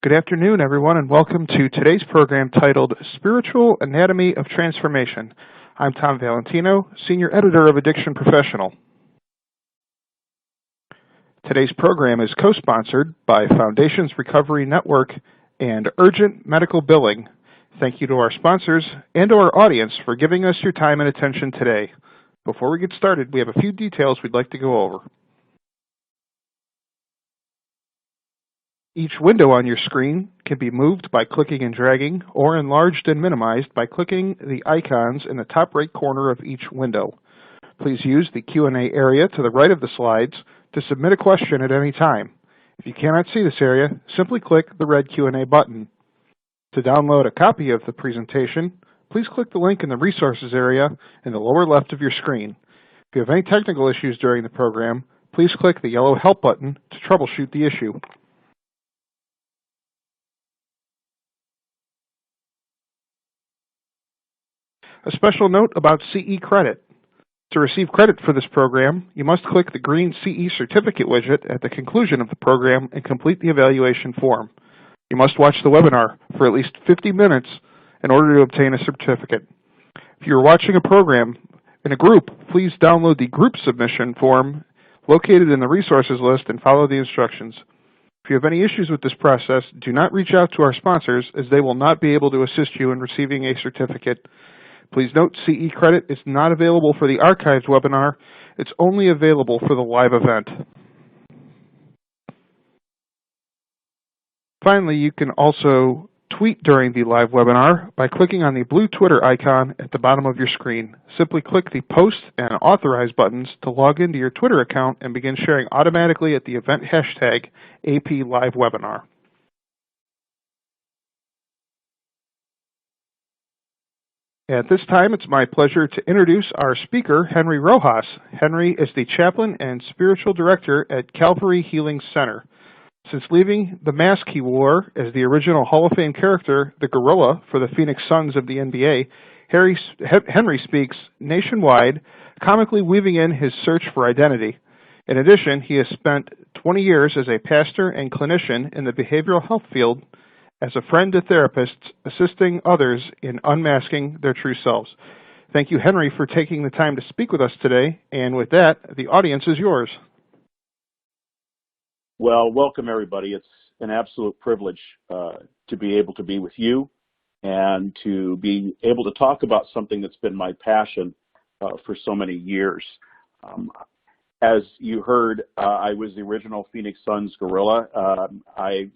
Good afternoon, everyone, and welcome to today's program titled Spiritual Anatomy of Transformation. I'm Tom Valentino, Senior Editor of Addiction Professional. Today's program is co-sponsored by Foundations Recovery Network and Urgent Medical Billing. Thank you to our sponsors and to our audience for giving us your time and attention today. Before we get started, we have a few details we'd like to go over. Each window on your screen can be moved by clicking and dragging, or enlarged and minimized by clicking the icons in the top right corner of each window. Please use the Q&A area to the right of the slides to submit a question at any time. If you cannot see this area, simply click the red Q&A button. To download a copy of the presentation, please click the link in the resources area in the lower left of your screen. If you have any technical issues during the program, please click the yellow help button to troubleshoot the issue. A special note about CE credit. To receive credit for this program, you must click the green CE certificate widget at the conclusion of the program and complete the evaluation form. You must watch the webinar for at least 50 minutes in order to obtain a certificate. If you are watching a program in a group, please download the group submission form located in the resources list and follow the instructions. If you have any issues with this process, do not reach out to our sponsors, as they will not be able to assist you in receiving a certificate. Please note, CE credit is not available for the archived webinar. It's only available for the live event. Finally, you can also tweet during the live webinar by clicking on the blue Twitter icon at the bottom of your screen. Simply click the Post and Authorize buttons to log into your Twitter account and begin sharing automatically at the event hashtag #APLiveWebinar. At this time, it's my pleasure to introduce our speaker, Henry Rojas. Henry is the Chaplain and Spiritual Director at Calvary Healing Center. Since leaving the mask he wore as the original Hall of Fame character, the Gorilla, for the Phoenix Suns of the NBA, Henry speaks nationwide, comically weaving in his search for identity. In addition, he has spent 20 years as a pastor and clinician in the behavioral health field, as a friend to therapists, assisting others in unmasking their true selves. Thank you, Henry, for taking the time to speak with us today. And with that, the audience is yours. Well, welcome, everybody. It's an absolute privilege to be able to be with you and to be able to talk about something that's been my passion for so many years. As you heard, I was the original Phoenix Suns Gorilla. I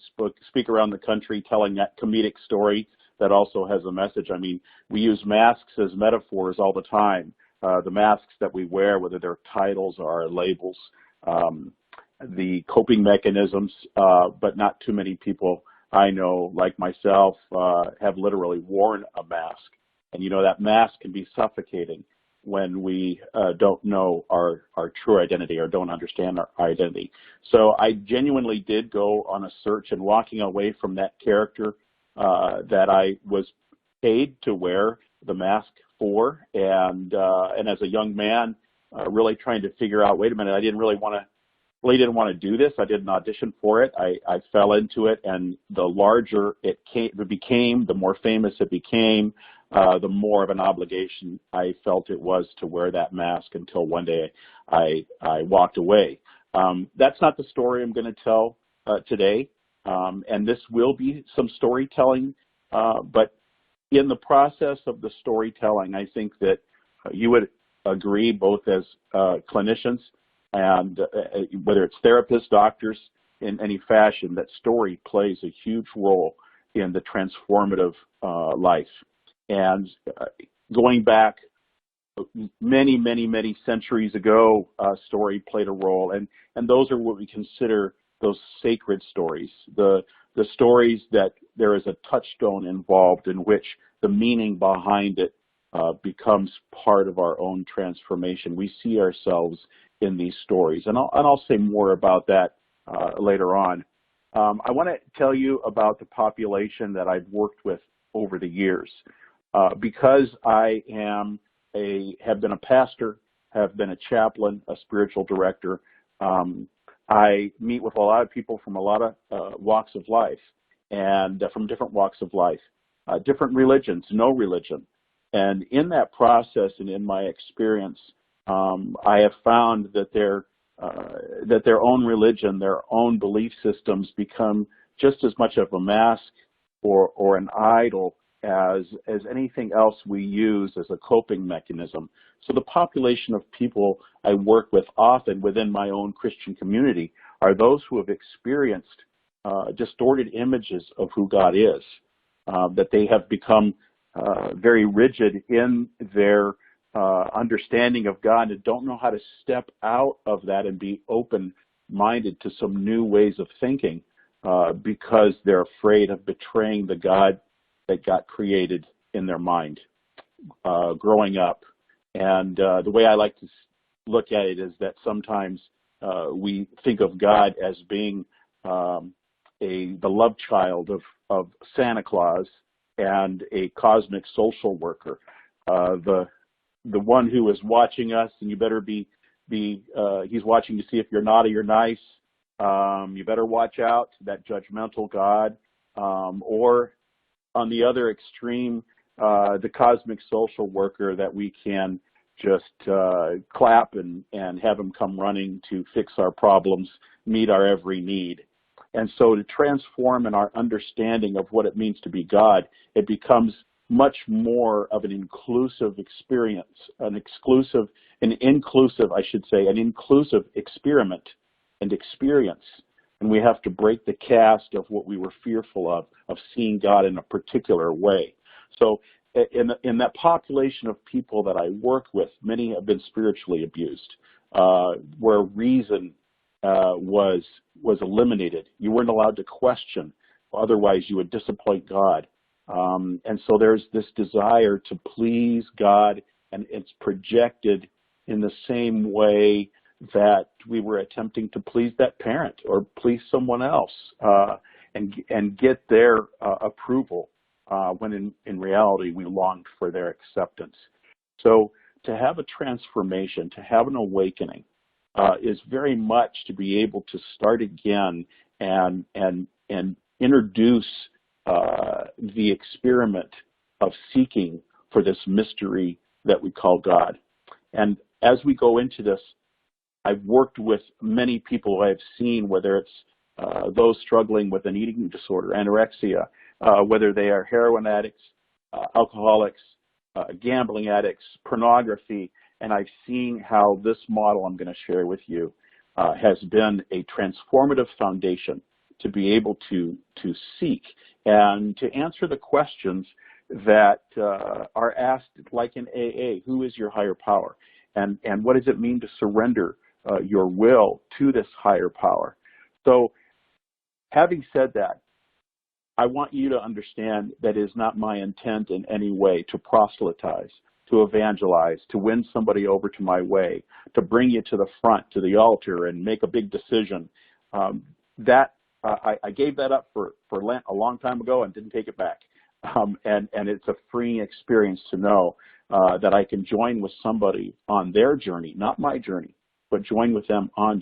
speak around the country telling that comedic story that also has a message. I mean, we use masks as metaphors all the time. The masks that we wear, whether they're titles or labels, the coping mechanisms, but not too many people I know, like myself, have literally worn a mask. And you know, that mask can be suffocating when we don't know our true identity or don't understand our identity. So I genuinely did go on a search and walking away from that character that I was paid to wear the mask for, and as a young man, really trying to figure out, wait a minute, I didn't want to do this. I did an audition for it. I fell into it, and the larger it became, the more famous it became, the more of an obligation I felt it was to wear that mask, until one day I walked away. That's not the story I'm going to tell today, and this will be some storytelling, but in the process of the storytelling, I think that you would agree, both as clinicians and whether it's therapists, doctors, in any fashion, that story plays a huge role in the transformative life. And going back many centuries ago, story played a role, and those are what we consider those sacred stories, the stories that there is a touchstone involved, in which the meaning behind it becomes part of our own transformation. We see ourselves in these stories, and I'll say more about that later on. I want to tell you about the population that I've worked with over the years. Because I have been a pastor, have been a chaplain, a spiritual director, I meet with a lot of people from a lot of walks of life. and from different walks of life, different religions, no religion. And in that process and in my experience, I have found that their own religion, their own belief systems become just as much of a mask or an idol as anything else we use as a coping mechanism. So the population of people I work with often within my own Christian community are those who have experienced distorted images of who God is, that they have become very rigid in their understanding of God and don't know how to step out of that and be open-minded to some new ways of thinking because they're afraid of betraying the God that got created in their mind growing up. And the way I like to look at it is that sometimes we think of God as being the love child of Santa Claus and a cosmic social worker, the one who is watching us, and you better he's watching to see if you're naughty or nice. You better watch out, that judgmental God. Or on the other extreme, the cosmic social worker that we can just clap and have him come running to fix our problems, meet our every need. And so to transform in our understanding of what it means to be God, it becomes much more of an inclusive experience, an inclusive experiment and experience. And we have to break the cast of what we were fearful of seeing God in a particular way. So in that population of people that I work with, many have been spiritually abused, where reason was eliminated. You weren't allowed to question, otherwise you would disappoint God. And so there's this desire to please God, and it's projected in the same way that we were attempting to please that parent or please someone else and get their approval when in reality we longed for their acceptance. So to have a transformation, to have an awakening, is very much to be able to start again and introduce the experiment of seeking for this mystery that we call God. And as we go into this, I've worked with many people I've seen, whether it's those struggling with an eating disorder, anorexia, whether they are heroin addicts, alcoholics, gambling addicts, pornography, and I've seen how this model I'm going to share with you has been a transformative foundation to be able to seek and to answer the questions that are asked, like in AA, who is your higher power? And what does it mean to surrender your will to this higher power? So having said that, I want you to understand that it is not my intent in any way to proselytize, to evangelize, to win somebody over to my way, to bring you to the front, to the altar, and make a big decision. I gave that up for Lent a long time ago and didn't take it back. And it's a freeing experience to know that I can join with somebody on their journey, not my journey, but join with them on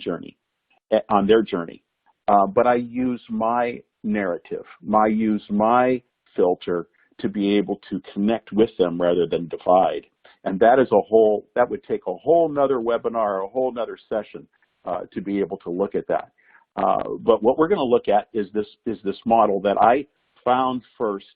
their journey. But I use my narrative, use my filter to be able to connect with them rather than divide. And that would take a whole nother webinar, a whole nother session to be able to look at that. But what we're going to look at is this model that I found first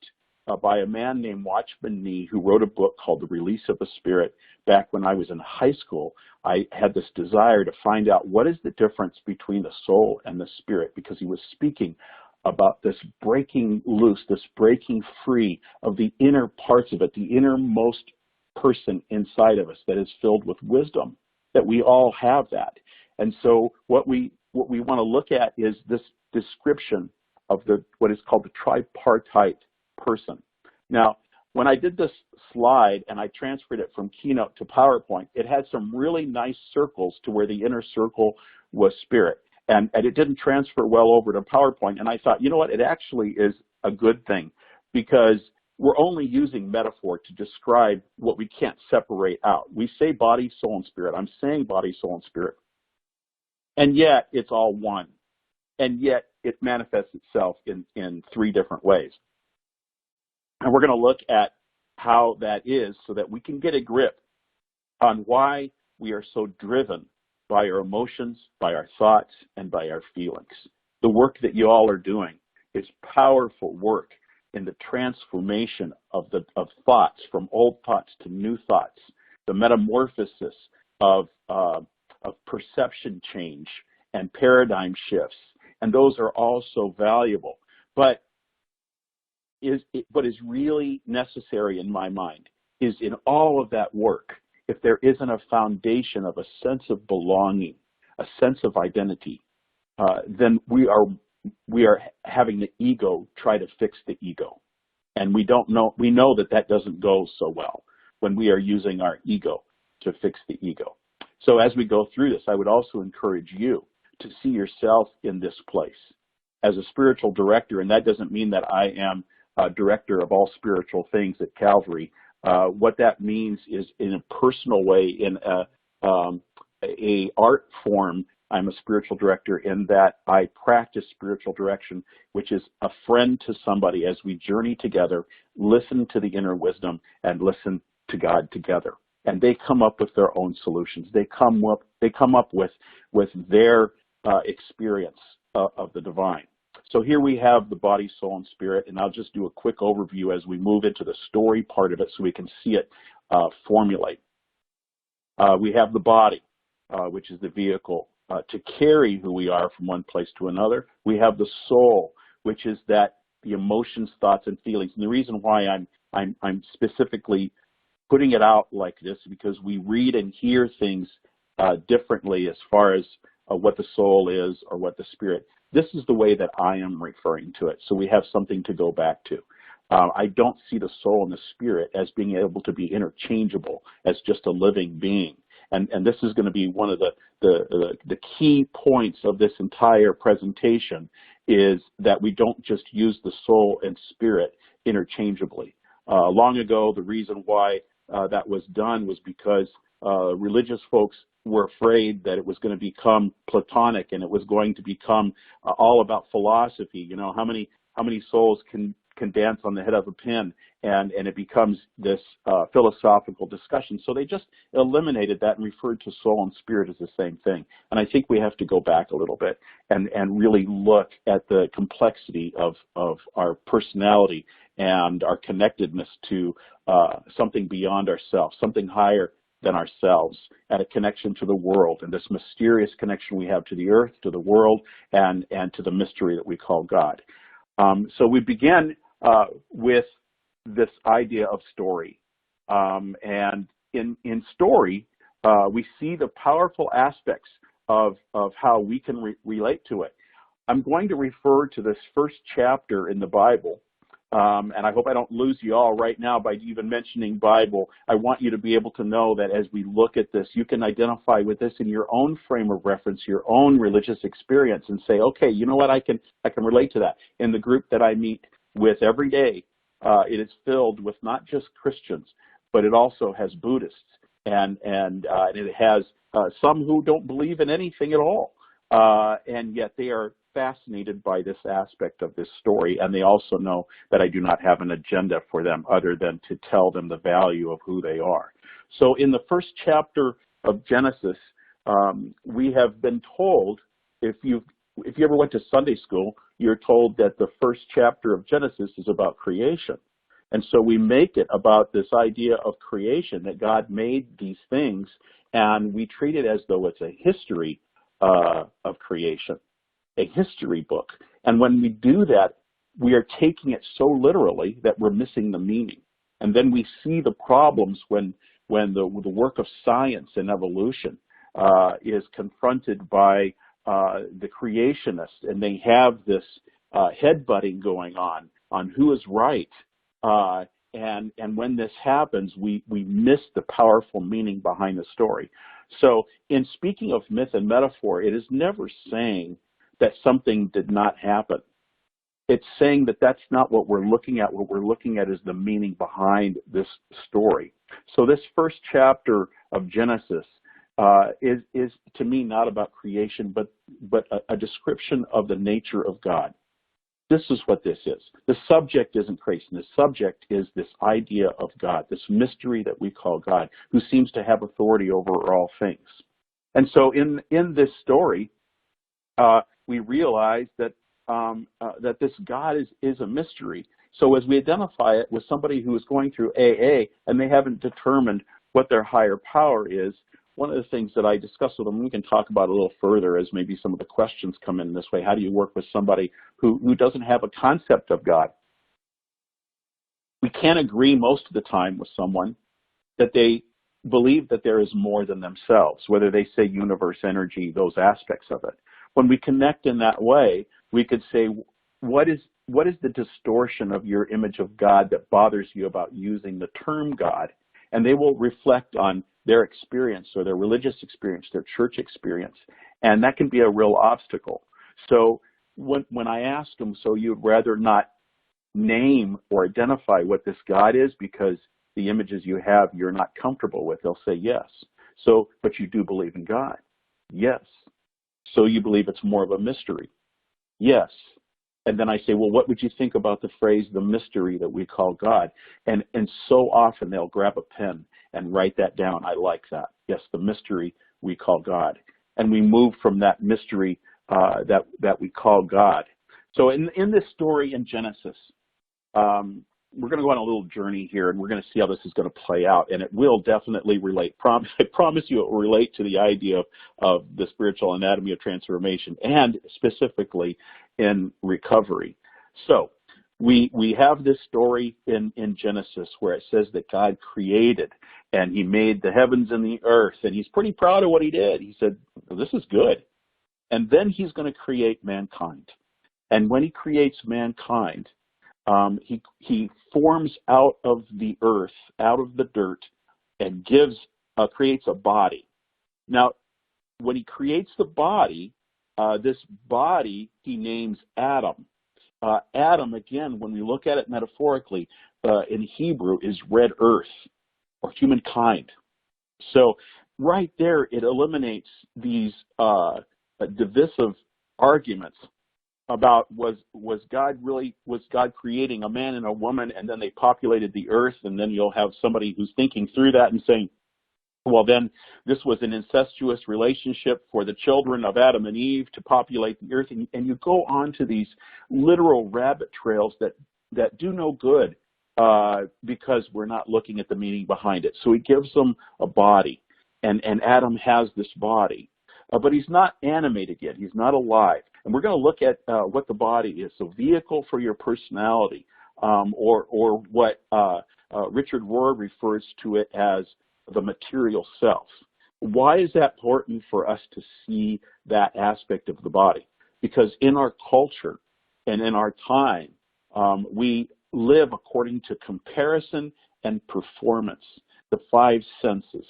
by a man named Watchman Nee, who wrote a book called The Release of the Spirit. Back when I was in high school, I had this desire to find out what is the difference between the soul and the spirit, because he was speaking about this breaking loose, this breaking free of the inner parts of it, the innermost person inside of us that is filled with wisdom, that we all have that. And so what we want to look at is this description of what is called the tripartite person. Now, when I did this slide and I transferred it from Keynote to PowerPoint, it had some really nice circles to where the inner circle was spirit. And it didn't transfer well over to PowerPoint. And I thought, you know what, it actually is a good thing, because we're only using metaphor to describe what we can't separate out. We say body, soul, and spirit. I'm saying body, soul, and spirit. And yet it's all one. And yet it manifests itself in three different ways. And we're going to look at how that is so that we can get a grip on why we are so driven by our emotions, by our thoughts, and by our feelings. The work that you all are doing is powerful work in the transformation of thoughts, from old thoughts to new thoughts, the metamorphosis of perception change and paradigm shifts, and those are all so valuable. But what is really necessary in my mind is, in all of that work, if there isn't a foundation of a sense of belonging, a sense of identity, then we are having the ego try to fix the ego. And we know that doesn't go so well when we are using our ego to fix the ego. So as we go through this, I would also encourage you to see yourself in this place as a spiritual director. And that doesn't mean that I am a director of all spiritual things at Calvary. What that means is, in a personal way, in a art form, I'm a spiritual director in that I practice spiritual direction, which is a friend to somebody as we journey together, listen to the inner wisdom, and listen to God together. And they come up with their own solutions. They come up with their experience of the divine. So here we have the body, soul, and spirit, and I'll just do a quick overview as we move into the story part of it so we can see it formulate. We have the body, which is the vehicle to carry who we are from one place to another. We have the soul, which is the emotions, thoughts, and feelings. And the reason why I'm specifically putting it out like this is because we read and hear things differently as far as what the soul is or what the spirit. This is the way that I am referring to it, so we have something to go back to. I don't see the soul and the spirit as being able to be interchangeable as just a living being. And this is going to be one of the key points of this entire presentation, is that we don't just use the soul and spirit interchangeably. Long ago, the reason why that was done was because religious folks were afraid that it was going to become Platonic and it was going to become all about philosophy. You know, how many souls can dance on the head of a pin, and it becomes this philosophical discussion. So they just eliminated that and referred to soul and spirit as the same thing. And I think we have to go back a little bit and really look at the complexity of our personality and our connectedness to something beyond ourselves, something higher than ourselves, and a connection to the world, and this mysterious connection we have to the earth, to the world, and to the mystery that we call God. So we begin with this idea of story. And in story, we see the powerful aspects of how we can relate to it. I'm going to refer to this first chapter in the Bible, and I hope I don't lose you all right now by even mentioning Bible. I want you to be able to know that as we look at this, you can identify with this in your own frame of reference, your own religious experience, and say, okay, you know what, I can relate to that. In the group that I meet with every day, it is filled with not just Christians, but it also has Buddhists, and it has some who don't believe in anything at all, and yet they are fascinated by this aspect of this story, and they also know that I do not have an agenda for them other than to tell them the value of who they are. So in the first chapter of Genesis, we have been told, if you ever went to Sunday school, you're told that the first chapter of Genesis is about creation. And so we make it about this idea of creation, that God made these things, and we treat it as though it's a history of creation, a history book. And when we do that, we are taking it so literally that we're missing the meaning. And then we see the problems when the work of science and evolution is confronted by the creationists, and they have this headbutting going on who is right. And when this happens, we miss the powerful meaning behind the story. So in speaking of myth and metaphor, it is never saying that something did not happen. It's saying that that's not what we're looking at. What we're looking at is the meaning behind this story. So this first chapter of Genesis is to me not about creation, but a description of the nature of God. This is what this is. The subject isn't creation. The subject is this idea of God, this mystery that we call God, who seems to have authority over all things. And so in this story, we realize that that this God is a mystery. So as we identify it with somebody who is going through AA and they haven't determined what their higher power is, one of the things that I discuss with them, we can talk about a little further as maybe some of the questions come in this way. How do you work with somebody who doesn't have a concept of God? We can't agree most of the time with someone that they believe that there is more than themselves, whether they say universe, energy, those aspects of it. When we connect in that way, we could say, what is the distortion of your image of God that bothers you about using the term God? And they will reflect on their experience or their religious experience, their church experience, and that can be a real obstacle. So when I ask them, so you'd rather not name or identify what this God is because the images you have you're not comfortable with, they'll say yes. So, but you do believe in God? Yes. So you believe it's more of a mystery? Yes. And then I say, well, what would you think about the phrase, the mystery that we call God? And so often they'll grab a pen and write that down. I like that. Yes, the mystery we call God. And we move from that mystery that we call God. So in this story in Genesis, we're going to go on a little journey here, and we're going to see how this is going to play out. And it will definitely relate. I promise you it will relate to the idea of the spiritual anatomy of transformation, and specifically in recovery. So we have this story in Genesis where it says that God created, and he made the heavens and the earth, and he's pretty proud of what he did. He said, well, this is good. And then he's going to create mankind. And when he creates mankind, he forms out of the earth, out of the dirt, and creates a body. Now, when he creates the body, this body he names Adam. Adam, again, when we look at it metaphorically, in Hebrew is red earth, or humankind. So right there, it eliminates these divisive arguments about was God creating a man and a woman, and then they populated the earth, and then you'll have somebody who's thinking through that and saying, well, then this was an incestuous relationship for the children of Adam and Eve to populate the earth, and you go on to these literal rabbit trails that do no good because we're not looking at the meaning behind it. So he gives them a body, and Adam has this body, but he's not animated yet. He's not alive. And we're going to look at what the body is. So vehicle for your personality, or what Richard Rohr refers to it as the material self. Why is that important for us to see that aspect of the body? Because in our culture and in our time, we live according to comparison and performance. The five senses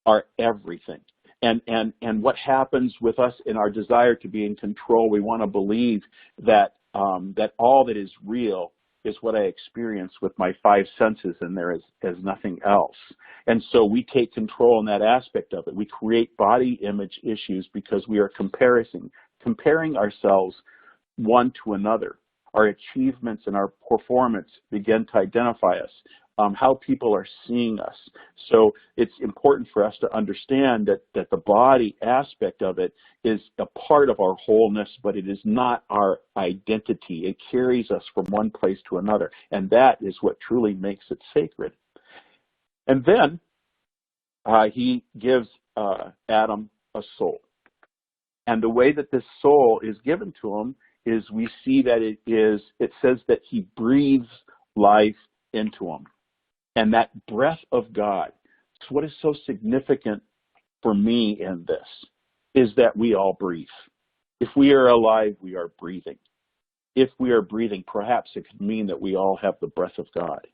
are everything. And what happens with us in our desire to be in control, we want to believe that that all that is real is what I experience with my five senses, and there is nothing else. And so we take control in that aspect of it. We create body image issues because we are comparing ourselves one to another. Our achievements and our performance begin to identify us. How people are seeing us. So it's important for us to understand that the body aspect of it is a part of our wholeness, but it is not our identity. It carries us from one place to another, and that is what truly makes it sacred. And then he gives Adam a soul. And the way that this soul is given to him is we see that it says that he breathes life into him. And that breath of God, so what is so significant for me in this is that we all breathe. If we are alive, we are breathing. If we are breathing, perhaps it could mean that we all have the breath of God,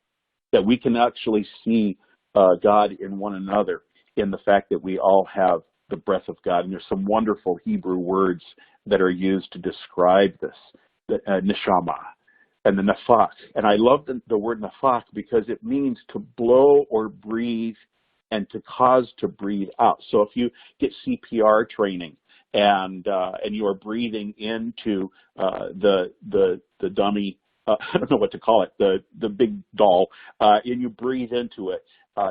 that we can actually see God in one another in the fact that we all have the breath of God. And there's some wonderful Hebrew words that are used to describe this, the neshama and the nafak. And I love the word nafak because it means to blow or breathe and to cause to breathe out. So if you get CPR training and you are breathing into the dummy, I don't know what to call it, the big doll, and you breathe into it,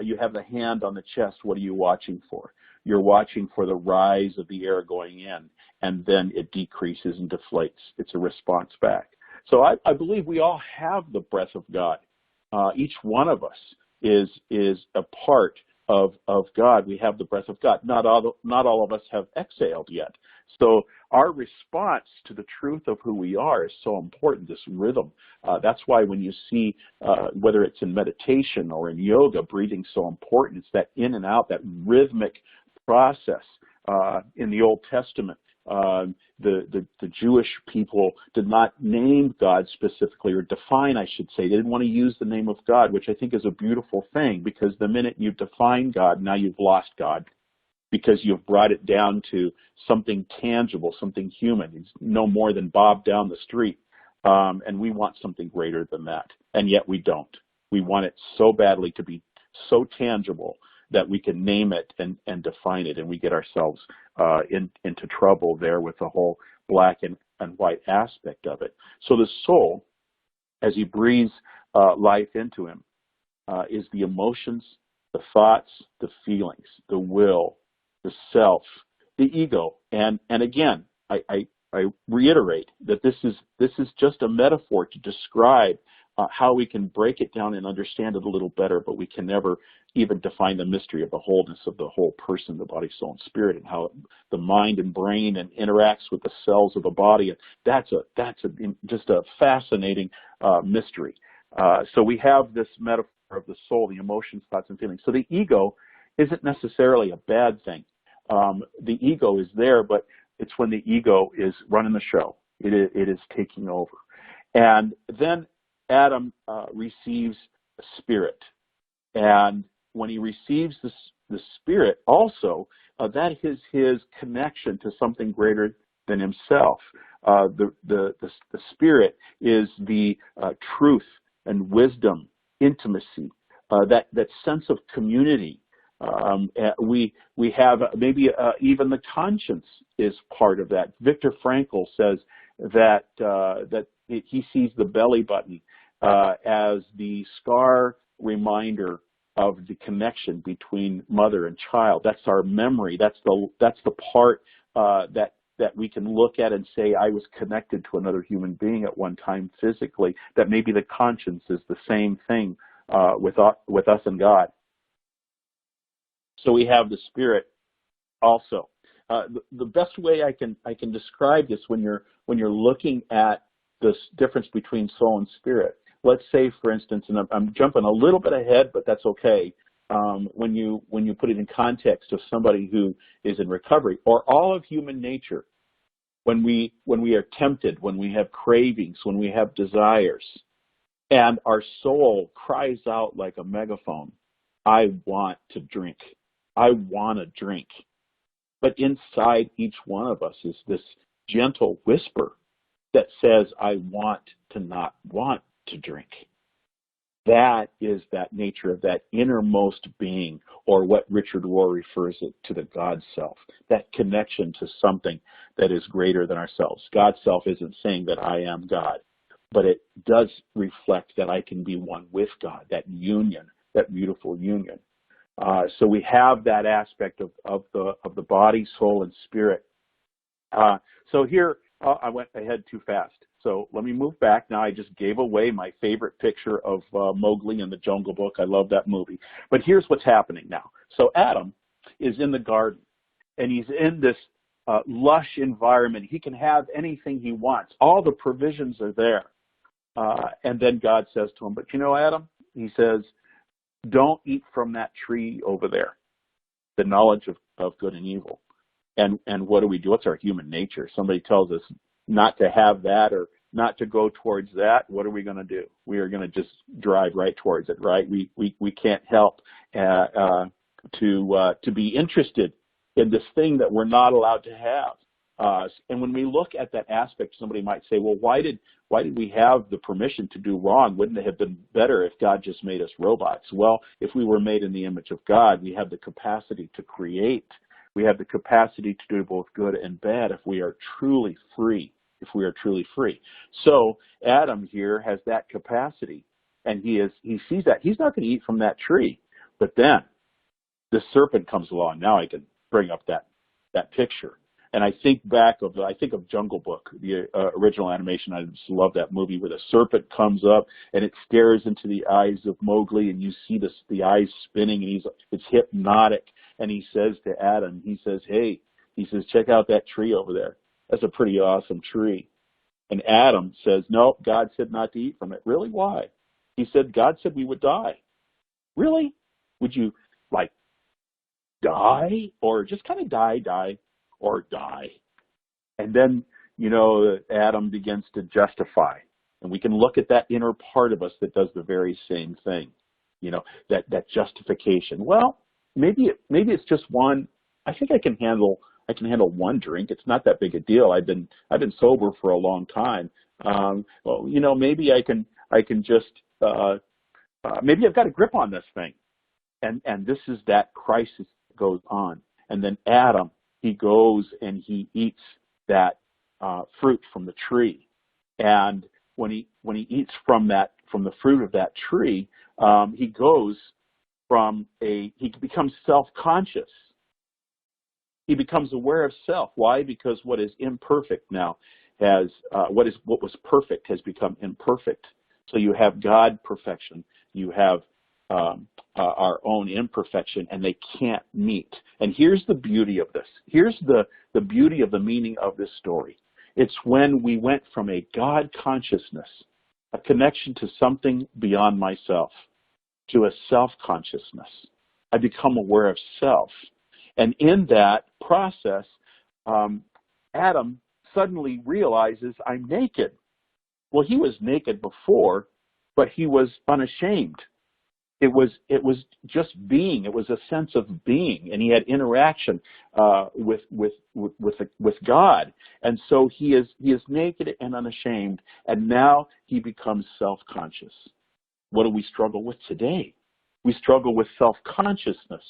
you have the hand on the chest. What are you watching for? You're watching for the rise of the air going in, and then it decreases and deflates. It's a response back. So I believe we all have the breath of God. Each one of us is a part of God. We have the breath of God. Not all of us have exhaled yet. So our response to the truth of who we are is so important, this rhythm. That's why when you see, whether it's in meditation or in yoga, breathing so important. It's that in and out, that rhythmic process. In the Old Testament, the Jewish people did not name God specifically, or define, I should say. They didn't want to use the name of God, which I think is a beautiful thing, because the minute you define God, now you've lost God, because you've brought it down to something tangible, something human. It's no more than Bob down the street. And we want something greater than that, and yet we don't. We want it so badly to be so tangible that we can name it and define it, and we get ourselves into trouble there with the whole black and white aspect of it. So the soul, as he breathes life into him, is the emotions, the thoughts, the feelings, the will, the self, the ego. And again, I reiterate that this is just a metaphor to describe how we can break it down and understand it a little better, but we can never even define the mystery of the wholeness of the whole person, the body, soul, and spirit, and how the mind and brain and interacts with the cells of the body. That's just a fascinating mystery. So we have this metaphor of the soul, the emotions, thoughts, and feelings. So the ego isn't necessarily a bad thing. The ego is there, but it's when the ego is running the show. It is taking over. And then Adam receives a spirit. And when he receives the spirit also, that is his connection to something greater than himself. The spirit is the truth and wisdom, intimacy, that sense of community. We have maybe even the conscience is part of that. Viktor Frankl says that he sees the belly button as the scar reminder of the connection between mother and child. That's our memory. That's the part that we can look at and say, I was connected to another human being at one time physically. That maybe the conscience is the same thing with us and God. So we have the spirit also. The best way I can describe this when you're looking at this difference between soul and spirit. Let's say, for instance, and I'm jumping a little bit ahead, but that's okay. When you put it in context of somebody who is in recovery, or all of human nature, when we are tempted, when we have cravings, when we have desires, and our soul cries out like a megaphone, I want to drink. I want to drink. But inside each one of us is this gentle whisper that says, I want to not want to drink. That is that nature of that innermost being, or what Richard Rohr refers it to, the God self, that connection to something that is greater than ourselves. God self isn't saying that I am God, but it does reflect that I can be one with God, that union, that beautiful union. So we have that aspect of the body, soul, and spirit. So here, I went ahead too fast. So let me move back. Now I just gave away my favorite picture of Mowgli in the Jungle Book. I love that movie. But here's what's happening now. So Adam is in the garden, and he's in this lush environment. He can have anything he wants. All the provisions are there. And then God says to him, but you know, Adam, he says, don't eat from that tree over there, the knowledge of good and evil. And what do we do? It's our human nature. Somebody tells us not to have that or not to go towards that. What are we going to do? We are going to just drive right towards it, right? We can't help to be interested in this thing that we're not allowed to have. And when we look at that aspect, somebody might say, well, why did Why did we have the permission to do wrong? Wouldn't it have been better if God just made us robots? Well, if we were made in the image of God, we have the capacity to create. We have the capacity to do both good and bad if we are truly free. If we are truly free. So Adam here has that capacity, and he sees that. He's not going to eat from that tree. But then the serpent comes along. Now I can bring up that picture. And I think of Jungle Book, the original animation. I just love that movie where the serpent comes up and it stares into the eyes of Mowgli, and you see the eyes spinning, and it's hypnotic. And he says to Adam, hey, check out that tree over there. That's a pretty awesome tree. And Adam says, no, God said not to eat from it. Really? Why? He said, God said we would die. Really? Would you, die? Or just kind of die, or die? And then, Adam begins to justify. And we can look at that inner part of us that does the very same thing. That justification. Well, maybe it's just one. I think I can handle one drink. It's not that big a deal. I've been sober for a long time. Maybe I can just maybe I've got a grip on this thing. And this is that crisis that goes on. And then Adam, he goes and he eats that fruit from the tree. And when he eats from the fruit of that tree, he becomes self-conscious. He becomes aware of self. Why? Because what is imperfect now what was perfect has become imperfect. So you have God perfection, you have our own imperfection, and they can't meet. And here's the beauty of this. Here's the beauty of the meaning of this story. It's when we went from a God consciousness, a connection to something beyond myself, to a self-consciousness. I become aware of self. And in that process, Adam suddenly realizes, I'm naked. Well, he was naked before, but he was unashamed. It was just being. It was a sense of being, and he had interaction with God. And so he is naked and unashamed, and now he becomes self-conscious. What do we struggle with today? We struggle with self-consciousness.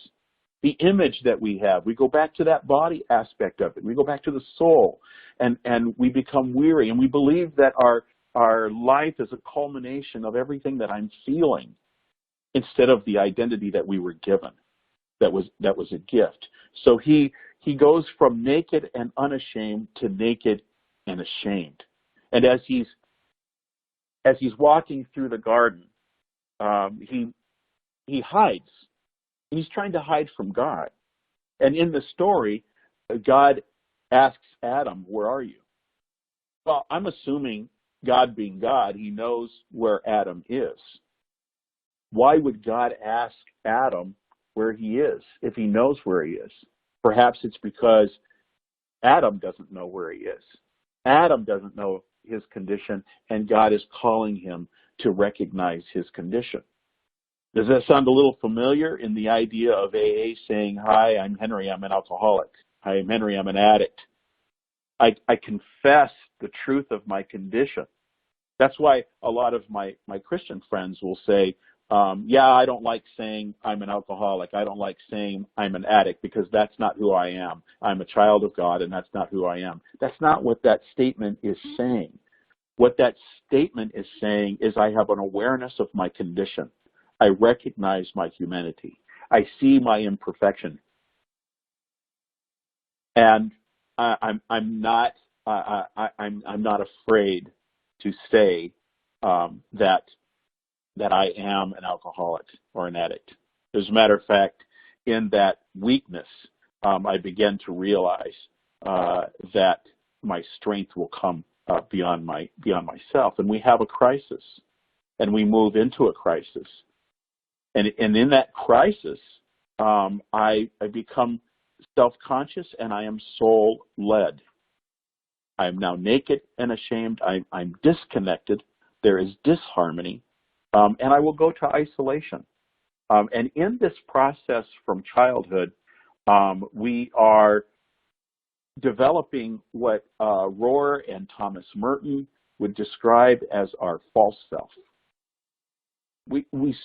The image that we have, we go back to that body aspect of it. We go back to the soul, and we become weary, and we believe that our life is a culmination of everything that I'm feeling, instead of the identity that we were given, that was a gift. So he goes from naked and unashamed to naked and ashamed. And as he's walking through the garden, he hides. He's trying to hide from God. And in the story, God asks Adam, where are you? Well, I'm assuming God being God, he knows where Adam is. Why would God ask Adam where he is if he knows where he is? Perhaps it's because Adam doesn't know where he is. Adam doesn't know his condition, and God is calling him to recognize his condition. Does that sound a little familiar in the idea of AA saying, hi, I'm Henry, I'm an alcoholic. Hi, I'm Henry, I'm an addict. I confess the truth of my condition. That's why a lot of my Christian friends will say, I don't like saying I'm an alcoholic. I don't like saying I'm an addict because that's not who I am. I'm a child of God, and that's not who I am. That's not what that statement is saying. What that statement is saying is I have an awareness of my condition. I recognize my humanity. I see my imperfection, and I'm not afraid to say that I am an alcoholic or an addict. As a matter of fact, in that weakness, I began to realize that my strength will come beyond myself, and we have a crisis, and we move into a crisis. And in that crisis, I become self-conscious, and I am soul-led. I am now naked and ashamed. I'm disconnected. There is disharmony, and I will go to isolation. And in this process from childhood, we are developing what Rohr and Thomas Merton would describe as our false self. We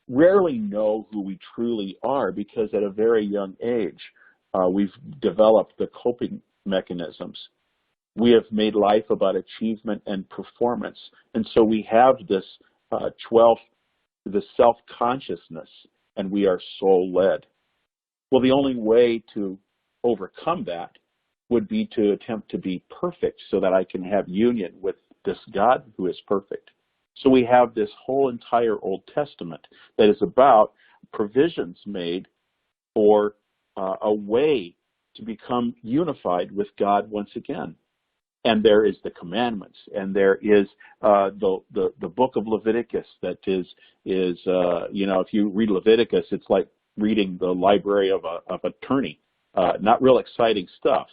rarely know who we truly are because at a very young age, we've developed the coping mechanisms. We have made life about achievement and performance. And so we have this the self-consciousness, and we are soul-led. Well, the only way to overcome that would be to attempt to be perfect so that I can have union with this God who is perfect. So we have this whole entire Old Testament that is about provisions made for a way to become unified with God once again. And there is the commandments, and there is the book of Leviticus that is if you read Leviticus, it's like reading the library of an attorney. Not real exciting stuff,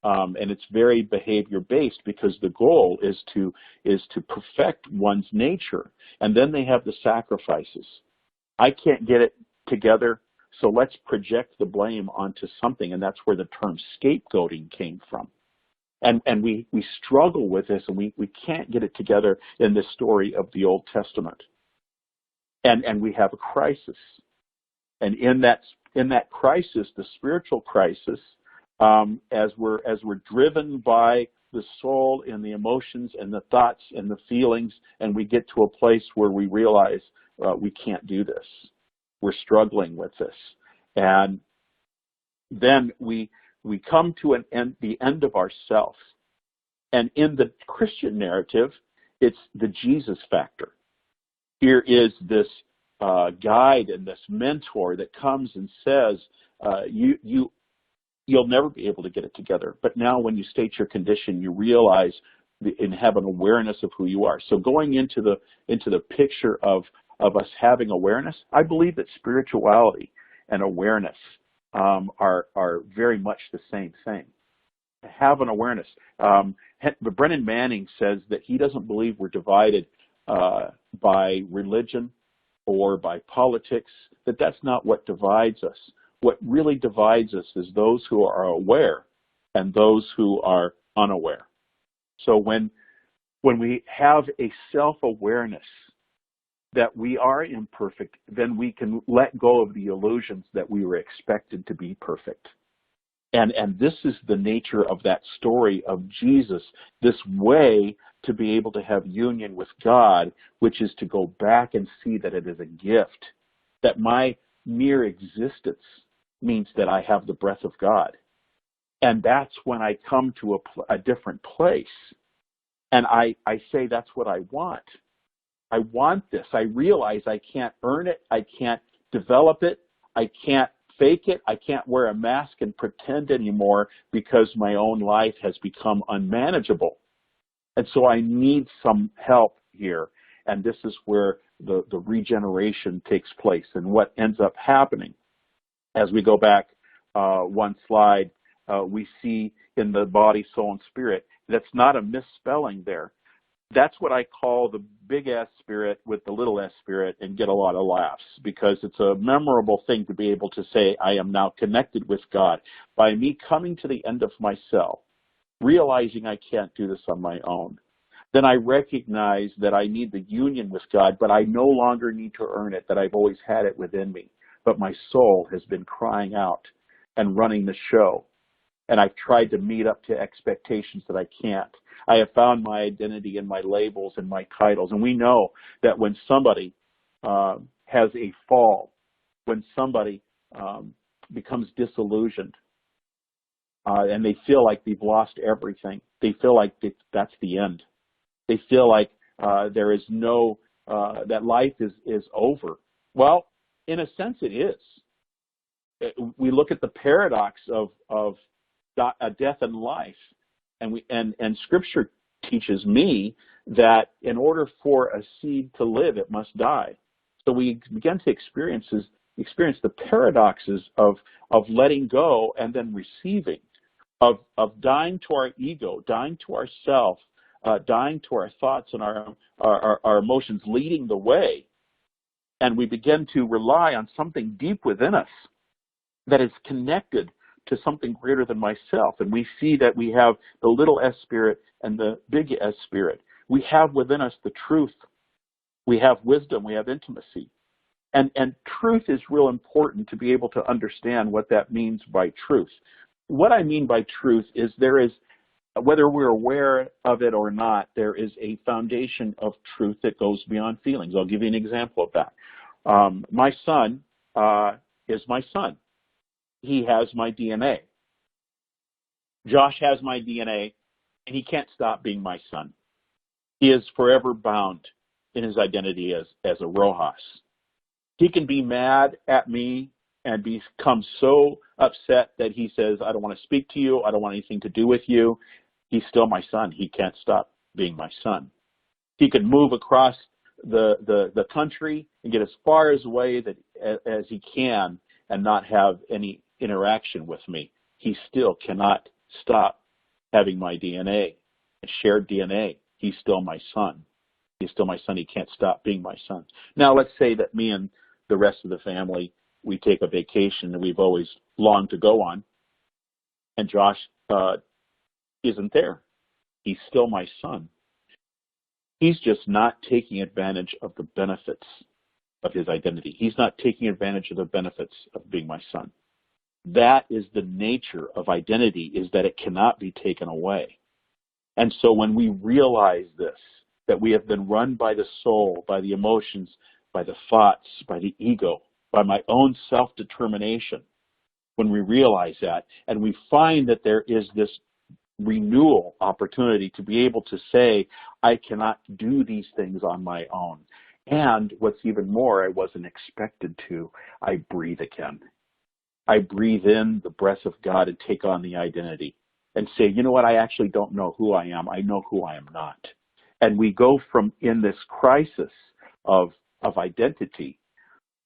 and it's very behavior based because the goal is to perfect one's nature. And then they have the sacrifices. I can't get it together, so let's project the blame onto something, and that's where the term scapegoating came from. And we struggle with this, and we can't get it together in this story of the Old Testament. And we have a crisis. And in that crisis, the spiritual crisis, as we're driven by the soul and the emotions and the thoughts and the feelings, and we get to a place where we realize we can't do this. We're struggling with this. And then we come to the end of ourself. And in the Christian narrative, it's the Jesus factor. Here is this guide and this mentor that comes and says, you'll never be able to get it together. But now when you state your condition, you realize and have an awareness of who you are. So going into the picture of us having awareness, I believe that spirituality and awareness are very much the same thing. Have an awareness. Brennan Manning says that he doesn't believe we're divided by religion or by politics, that's not what divides us. What really divides us is those who are aware and those who are unaware. So when we have a self-awareness that we are imperfect, then we can let go of the illusions that we were expected to be perfect. And this is the nature of that story of Jesus, this way to be able to have union with God, which is to go back and see that it is a gift, that my mere existence means that I have the breath of God. And that's when I come to a different place. And I say, that's what I want. I want this. I realize I can't earn it. I can't develop it. I can't fake it. I can't wear a mask and pretend anymore because my own life has become unmanageable. And so I need some help here. And this is where the regeneration takes place. And what ends up happening, as we go back one slide, we see in the body, soul, and spirit, that's not a misspelling there. That's what I call the big S spirit with the little s spirit and get a lot of laughs, because it's a memorable thing to be able to say, I am now connected with God. By me coming to the end of myself, realizing I can't do this on my own, then I recognize that I need the union with God, but I no longer need to earn it, that I've always had it within me. But my soul has been crying out and running the show. And I've tried to meet up to expectations that I can't. I have found my identity in my labels and my titles. And we know that when somebody has a fall, when somebody becomes disillusioned, and they feel like they've lost everything, they feel like that's the end. They feel like there is no, that life is over. Well, in a sense it is. We look at the paradox of death and life, and Scripture teaches me that in order for a seed to live, it must die. So we begin to experience the paradoxes of letting go and then receiving, of dying to our ego, dying to ourself, dying to our thoughts and our emotions, leading the way, and we begin to rely on something deep within us that is connected to something greater than myself. And we see that we have the little s spirit and the big S spirit. We have within us the truth. We have wisdom. We have intimacy. And truth is real important to be able to understand what that means by truth. What I mean by truth is there is, whether we're aware of it or not, there is a foundation of truth that goes beyond feelings. I'll give you an example of that. My son is my son. He has my DNA. Josh has my DNA, and he can't stop being my son. He is forever bound in his identity as a Rojas. He can be mad at me and become so upset that he says, I don't want to speak to you, I don't want anything to do with you. He's still my son. He can't stop being my son. He could move across the country and get as far away as he can and not have any interaction with me. He still cannot stop having my DNA, shared DNA. He's still my son. He's still my son. He can't stop being my son. Now, let's say that me and the rest of the family, we take a vacation that we've always longed to go on, and Josh isn't there. He's still my son. He's just not taking advantage of the benefits of his identity. He's not taking advantage of the benefits of being my son. That is the nature of identity, is that it cannot be taken away. And so when we realize this, that we have been run by the soul, by the emotions, by the thoughts, by the ego, by my own self-determination, when we realize that, and we find that there is this renewal opportunity to be able to say, I cannot do these things on my own. And what's even more, I wasn't expected to, I breathe again. I breathe in the breath of God and take on the identity and say, you know what, I actually don't know who I am. I know who I am not. And we go from, in this crisis of identity,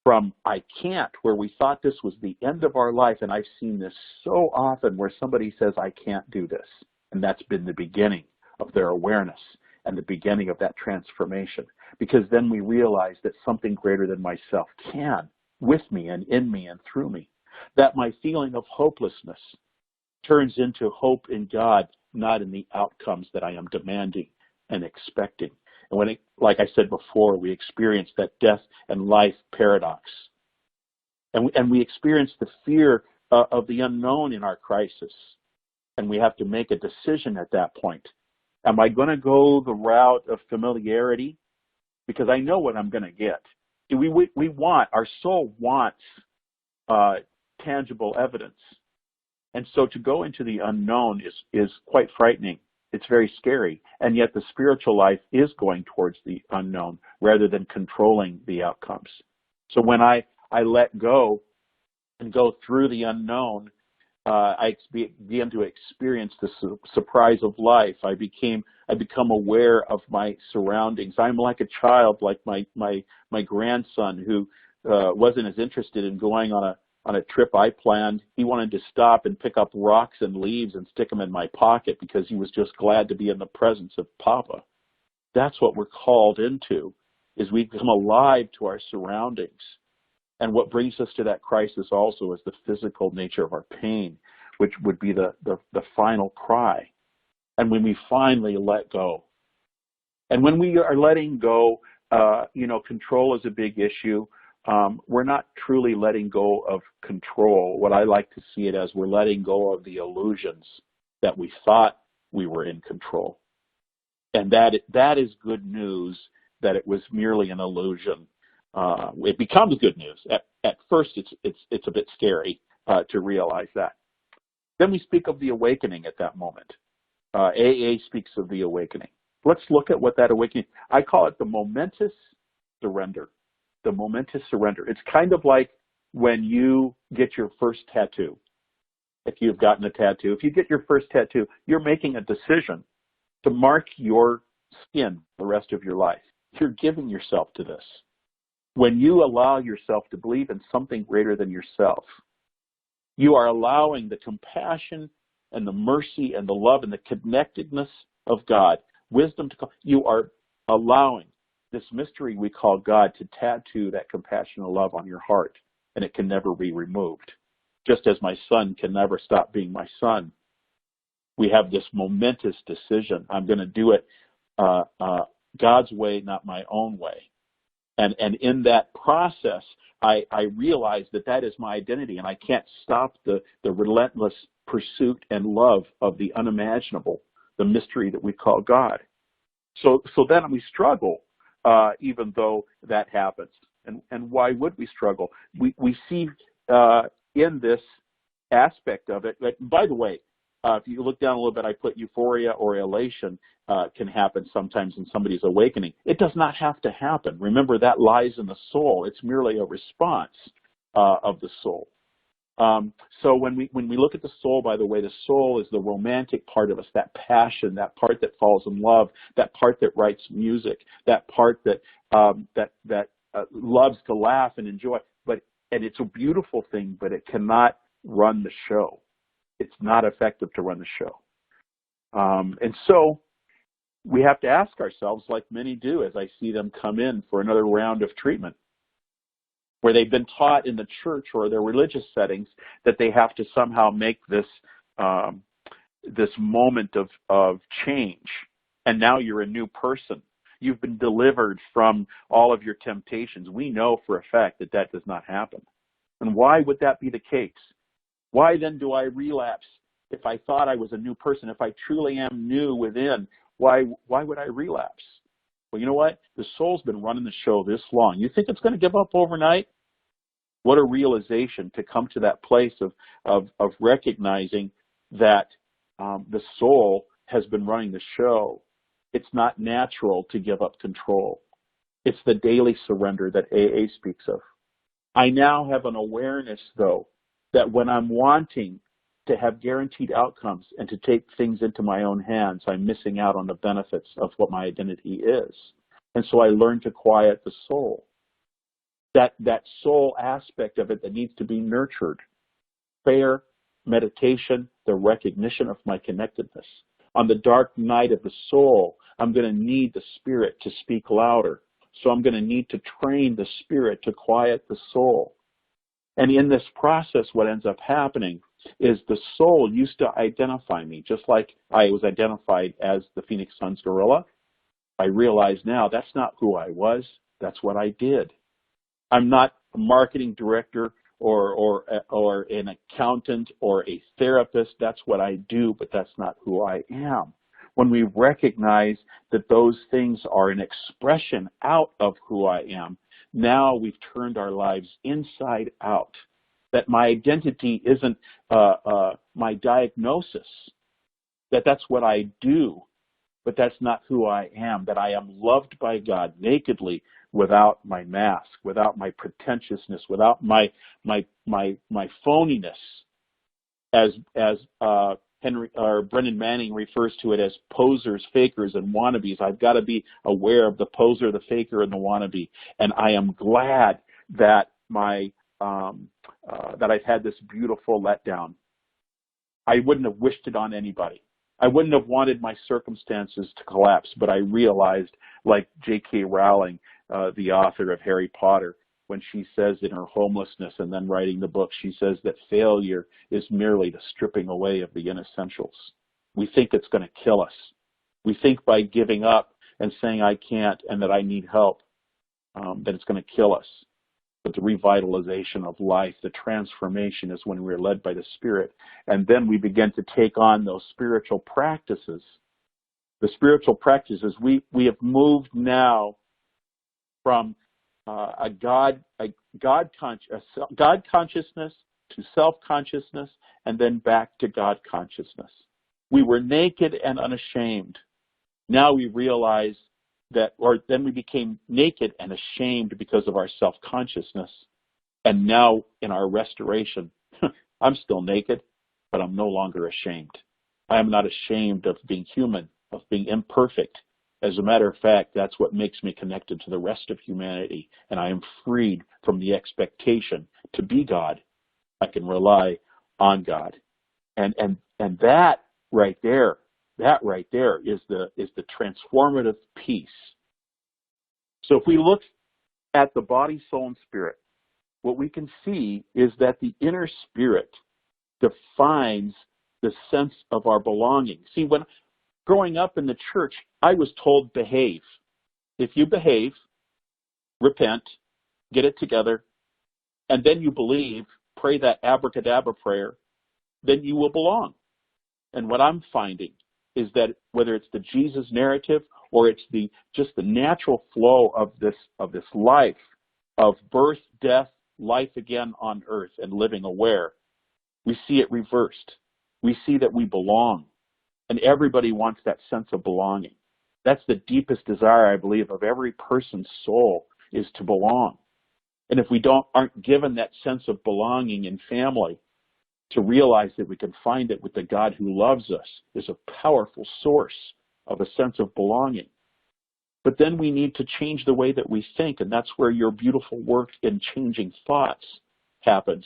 from I can't, where we thought this was the end of our life, and I've seen this so often where somebody says, I can't do this. And that's been the beginning of their awareness and the beginning of that transformation. Because then we realize that something greater than myself can, with me and in me and through me. That my feeling of hopelessness turns into hope in God, not in the outcomes that I am demanding and expecting. And when, like I said before, we experience that death and life paradox. And we experience the fear of the unknown in our crisis. And we have to make a decision at that point. Am I going to go the route of familiarity? Because I know what I'm going to get. Our soul wants tangible evidence. And so to go into the unknown is quite frightening. It's very scary. And yet the spiritual life is going towards the unknown rather than controlling the outcomes. So when I let go and go through the unknown, I began to experience the surprise of life. I become aware of my surroundings. I'm like a child, like my grandson who wasn't as interested in going on a trip I planned. He wanted to stop and pick up rocks and leaves and stick them in my pocket because he was just glad to be in the presence of Papa. That's what we're called into, is we become alive to our surroundings. And what brings us to that crisis also is the physical nature of our pain, which would be the final cry. And when we finally let go. And when we are letting go, control is a big issue. We're not truly letting go of control. What I like to see it as, we're letting go of the illusions that we thought we were in control. And that is good news, that it was merely an illusion. It becomes good news. At first, it's a bit scary to realize that. Then we speak of the awakening at that moment. AA speaks of the awakening. Let's look at what that awakening. I call it the momentous surrender. The momentous surrender. It's kind of like when you get your first tattoo. If you've gotten a tattoo, if you get your first tattoo, you're making a decision to mark your skin the rest of your life. You're giving yourself to this. When you allow yourself to believe in something greater than yourself, you are allowing the compassion and the mercy and the love and the connectedness of God, wisdom to come. You are allowing this mystery we call God to tattoo that compassion and love on your heart, and it can never be removed. Just as my son can never stop being my son, we have this momentous decision. I'm going to do it God's way, not my own way. And in that process, I realize that is my identity, and I can't stop the relentless pursuit and love of the unimaginable, the mystery that we call God. So then we struggle, even though that happens. And why would we struggle? We see in this aspect of it. By the way, if you look down a little bit, I put euphoria or elation can happen sometimes in somebody's awakening. It does not have to happen. Remember, that lies in the soul. It's merely a response of the soul. So when we look at the soul, by the way, the soul is the romantic part of us, that passion, that part that falls in love, that part that writes music, that part that loves to laugh and enjoy. And it's a beautiful thing, but it cannot run the show. It's not effective to run the show. And so we have to ask ourselves, like many do, as I see them come in for another round of treatment, where they've been taught in the church or their religious settings that they have to somehow make this this moment of change, and now you're a new person. You've been delivered from all of your temptations. We know for a fact that does not happen. And why would that be the case? Why then do I relapse? If I thought I was a new person, if I truly am new within, why would I relapse? Well, you know what? The soul's been running the show this long. You think it's going to give up overnight? What a realization to come to that place of recognizing that the soul has been running the show. It's not natural to give up control. It's the daily surrender that AA speaks of. I now have an awareness, though, that when I'm wanting to have guaranteed outcomes and to take things into my own hands, I'm missing out on the benefits of what my identity is. And so I learn to quiet the soul. That soul aspect of it that needs to be nurtured. Prayer, meditation, the recognition of my connectedness. On the dark night of the soul, I'm going to need the spirit to speak louder. So I'm going to need to train the spirit to quiet the soul. And in this process, what ends up happening is the soul used to identify me, just like I was identified as the Phoenix Suns gorilla. I realize now that's not who I was. That's what I did. I'm not a marketing director or an accountant or a therapist. That's what I do, but that's not who I am. When we recognize that those things are an expression out of who I am, now we've turned our lives inside out. That my identity isn't my diagnosis, that's what I do, but that's not who I am, that I am loved by God nakedly, without my mask, without my pretentiousness, without my phoniness, as Brennan Manning refers to it as posers, fakers, and wannabes. I've got to be aware of the poser, the faker, and the wannabe. And I am glad that that I've had this beautiful letdown. I wouldn't have wished it on anybody. I wouldn't have wanted my circumstances to collapse, but I realized, like J.K. Rowling, the author of Harry Potter, when she says in her homelessness and then writing the book, she says that failure is merely the stripping away of the inessentials. We think it's going to kill us. We think by giving up and saying I can't and that I need help, that it's going to kill us. But the revitalization of life, the transformation, is when we're led by the Spirit. And then we begin to take on those spiritual practices. The spiritual practices, we have moved now from a God consciousness to self-consciousness, and then back to God consciousness. We were naked and unashamed. Now we realize then we became naked and ashamed because of our self-consciousness. And now in our restoration, I'm still naked, but I'm no longer ashamed. I am not ashamed of being human, of being imperfect. As a matter of fact, that's what makes me connected to the rest of humanity, and I am freed from the expectation to be God. I can rely on God. And that right there is the transformative piece. So if we look at the body, soul, and spirit, what we can see is that the inner spirit defines the sense of our belonging. See, Growing up in the church, I was told behave. If you behave, repent, get it together, and then you believe, pray that abracadabra prayer, then you will belong. And what I'm finding is that whether it's the Jesus narrative or it's just the natural flow of this life of birth, death, life again on earth and living aware, we see it reversed. We see that we belong. And everybody wants that sense of belonging. That's the deepest desire, I believe, of every person's soul, is to belong. And if we aren't given that sense of belonging in family, to realize that we can find it with the God who loves us is a powerful source of a sense of belonging. But then we need to change the way that we think, and that's where your beautiful work in changing thoughts happens.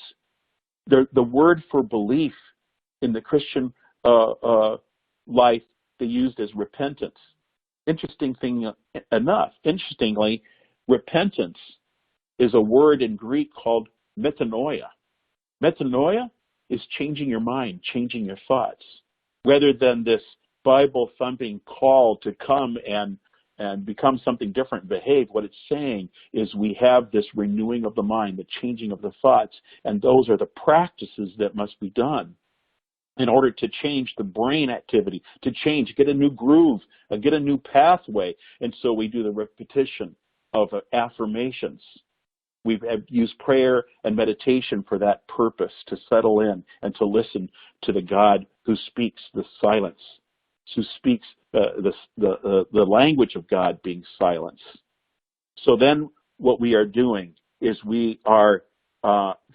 The word for belief in the Christian life, they used as repentance. Interestingly, repentance is a word in Greek called metanoia. Metanoia is changing your mind, changing your thoughts, rather than this Bible-thumping call to come and become something different, behave. What it's saying is we have this renewing of the mind, the changing of the thoughts, and those are the practices that must be done in order to change the brain activity, to change, get a new groove, get a new pathway. And so we do the repetition of affirmations. We've used prayer and meditation for that purpose, to settle in and to listen to the God who speaks the silence, who speaks the language of God being silence. So then what we are doing is we are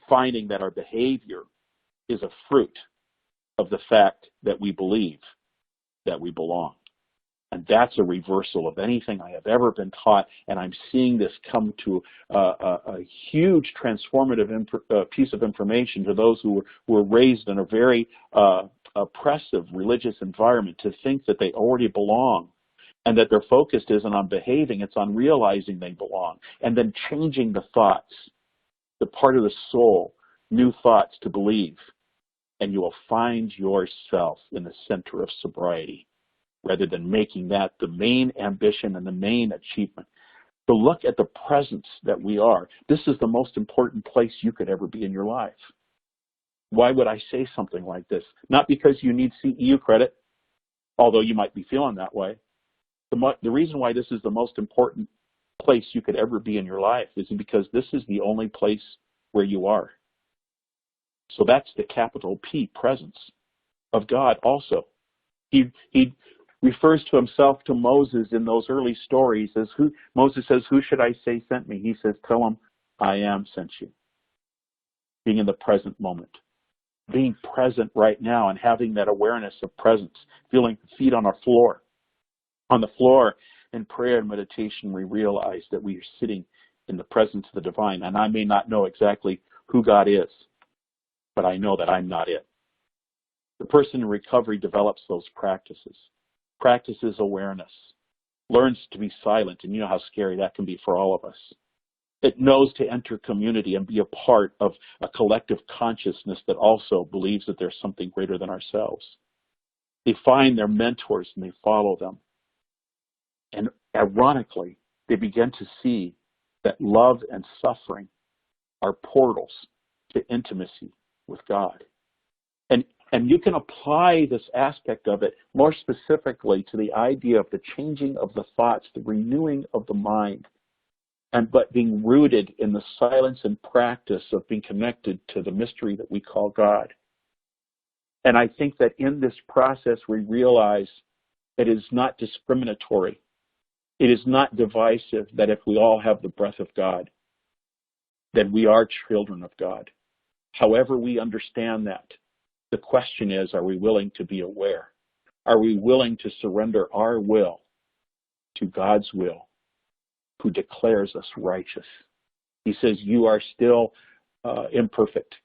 finding that our behavior is a fruit of the fact that we believe that we belong. And that's a reversal of anything I have ever been taught. And I'm seeing this come to a huge transformative piece of information to those who were raised in a very oppressive religious environment, to think that they already belong and that their focus isn't on behaving, it's on realizing they belong. And then changing the thoughts, the part of the soul, new thoughts to believe. And you will find yourself in the center of sobriety, rather than making that the main ambition and the main achievement. To look at the presence that we are. This is the most important place you could ever be in your life. Why would I say something like this? Not because you need CEU credit, although you might be feeling that way. The reason why this is the most important place you could ever be in your life is because this is the only place where you are. So that's the capital P, presence of God also. He refers to himself to Moses in those early stories as Moses says, "Who should I say sent me?" He says, "Tell him I am sent you." Being in the present moment, being present right now and having that awareness of presence, feeling feet on our floor. On the floor in prayer and meditation, we realize that we are sitting in the presence of the divine. And I may not know exactly who God is, but I know that I'm not it. The person in recovery develops those practices. Practices awareness, learns to be silent, and you know how scary that can be for all of us. It knows to enter community and be a part of a collective consciousness that also believes that there's something greater than ourselves. They find their mentors and they follow them. And ironically, they begin to see that love and suffering are portals to intimacy with God. And you can apply this aspect of it more specifically to the idea of the changing of the thoughts, the renewing of the mind, but being rooted in the silence and practice of being connected to the mystery that we call God. And I think that in this process we realize it is not discriminatory. It is not divisive that if we all have the breath of God, then we are children of God. However we understand that, the question is, are we willing to be aware? Are we willing to surrender our will to God's will, who declares us righteous? He says, you are still imperfect.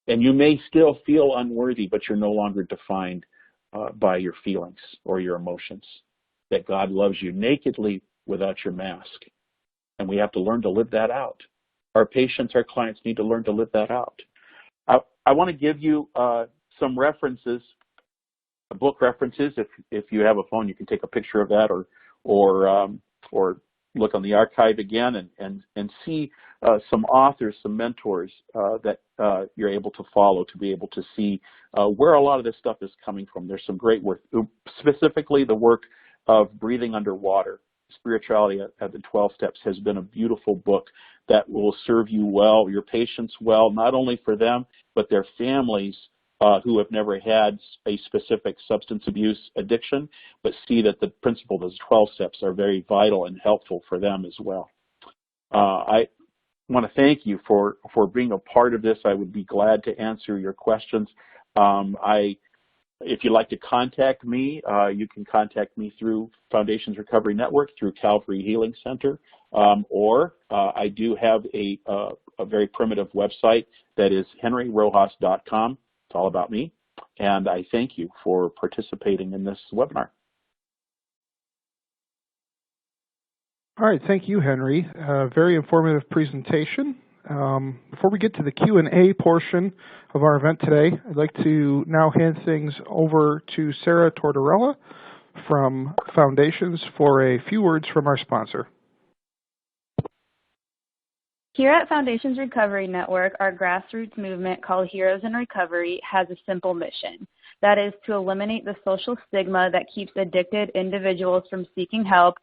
And you may still feel unworthy, but you're no longer defined by your feelings or your emotions. That God loves you nakedly without your mask. And we have to learn to live that out. Our patients, our clients need to learn to live that out. I want to give you some references book references. If you have a phone, you can take a picture of that, or look on the archive again and see some authors, some mentors that you're able to follow to be able to see where a lot of this stuff is coming from. There's some great work, specifically the work of Breathing Underwater. Spirituality at the 12 Steps has been a beautiful book that will serve you well, your patients well, not only for them, but their families who have never had a specific substance abuse addiction, but see that the principles of the 12 Steps are very vital and helpful for them as well. I want to thank you for being a part of this. I would be glad to answer your questions. If you'd like to contact me, you can contact me through Foundations Recovery Network, through Calvary Healing Center, or I do have a very primitive website that is henryrojas.com. It's all about me, and I thank you for participating in this webinar. All right, thank you, Henry. Very informative presentation. Before we get to the Q&A portion of our event today, I'd like to now hand things over to Sarah Tortorella from Foundations for a few words from our sponsor. Here at Foundations Recovery Network, our grassroots movement called Heroes in Recovery has a simple mission. That is to eliminate the social stigma that keeps addicted individuals from seeking help,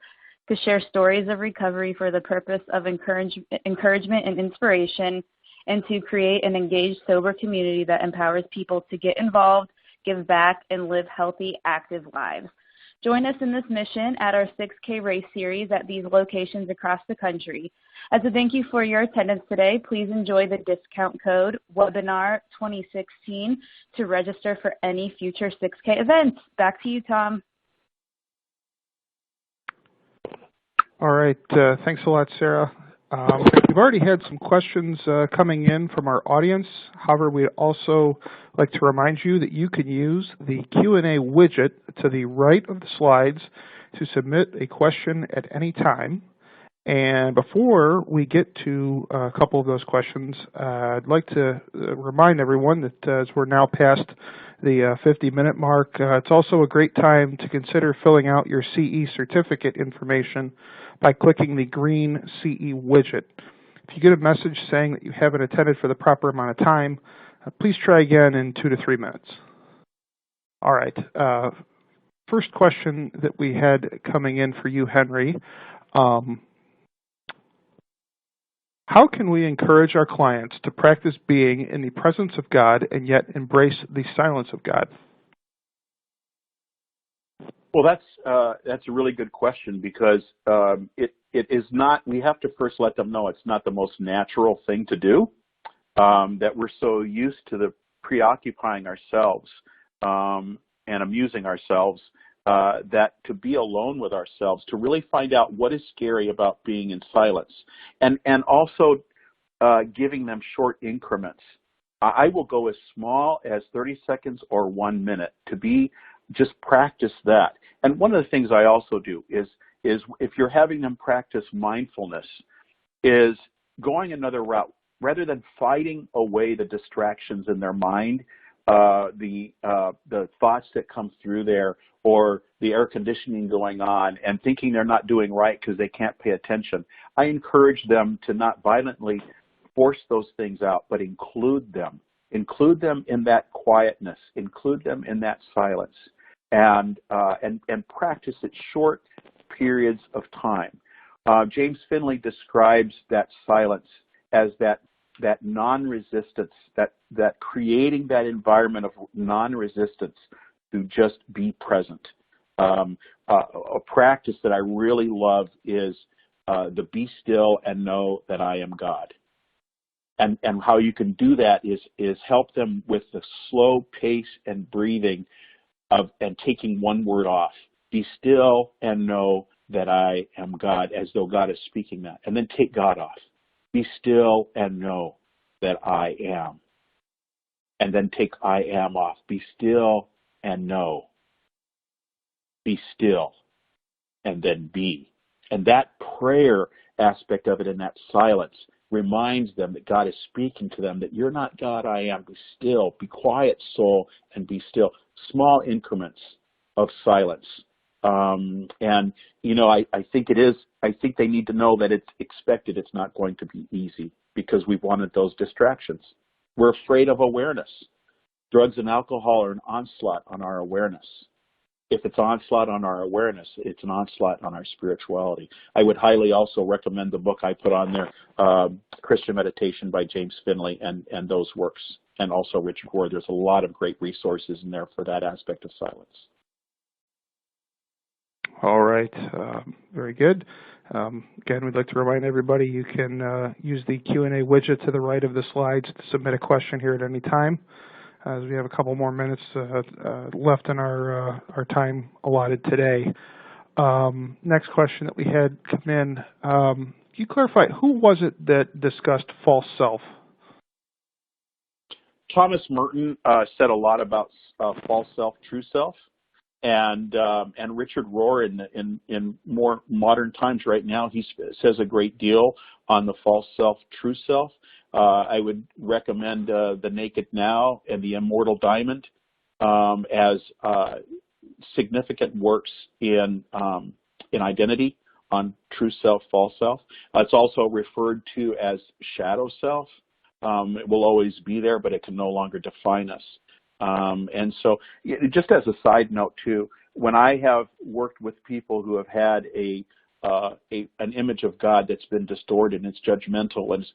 to share stories of recovery for the purpose of encouragement and inspiration, and to create an engaged, sober community that empowers people to get involved, give back, and live healthy, active lives. Join us in this mission at our 6K race series at these locations across the country. As a thank you for your attendance today, please enjoy the discount code webinar2016 to register for any future 6K events. Back to you, Tom. All right, thanks a lot, Sarah. We've already had some questions coming in from our audience. However, we'd also like to remind you that you can use the Q&A widget to the right of the slides to submit a question at any time. And before we get to a couple of those questions, I'd like to remind everyone that as we're now past the 50-minute mark, it's also a great time to consider filling out your CE certificate information by clicking the green CE widget. If you get a message saying that you haven't attended for the proper amount of time, please try again in 2 to 3 minutes. All right. First question that we had coming in for you, Henry. How can we encourage our clients to practice being in the presence of God and yet embrace the silence of God? Well, that's a really good question, because it is not. We have to first let them know it's not the most natural thing to do. That we're so used to the preoccupying ourselves and amusing ourselves that to be alone with ourselves, to really find out what is scary about being in silence, and also giving them short increments. I will go as small as 30 seconds or 1 minute to just practice that. And one of the things I also do is if you're having them practice mindfulness, is going another route. Rather than fighting away the distractions in their mind, the thoughts that come through there, or the air conditioning going on, and thinking they're not doing right because they can't pay attention, I encourage them to not violently force those things out, but include them. Include them in that quietness. Include them in that silence, and practice at short periods of time. James Finley describes that silence as that non-resistance, that creating that environment of non-resistance to just be present. A practice that I really love is the be still and know that I am God. And how you can do that is help them with the slow pace and breathing and taking one word off. Be still and know that I am God, as though God is speaking that. And then take God off. Be still and know that I am. And then take I am off. Be still and know. Be still and then be. And that prayer aspect of it in that silence reminds them that God is speaking to them, that you're not God, I am. Be still. Be quiet, soul, and be still. small increments of silence. And, you know, I think I think they need to know that it's expected. It's not going to be easy because we've wanted those distractions. We're afraid of awareness. Drugs and alcohol are an onslaught on our awareness. If it's onslaught on our awareness, it's an onslaught on our spirituality. I would highly also recommend the book I put on there, Christian Meditation by James Finley, and those works, and also Richard Rohr. There's a lot of great resources in there for that aspect of silence. All right. Very good. Again, we'd like to remind everybody you can use the Q&A widget to the right of the slides to submit a question here at any time. As we have a couple more minutes left in our time allotted today. Next question that we had come in. Can you clarify, who was it that discussed false self? Thomas Merton said a lot about false self, true self. And Richard Rohr in more modern times right now, he says a great deal on the false self, true self. I would recommend The Naked Now and The Immortal Diamond as significant works in identity on true self, false self. It's also referred to as shadow self. It will always be there, but it can no longer define us. And so, just as a side note too, when I have worked with people who have had an image of God that's been distorted and it's judgmental, and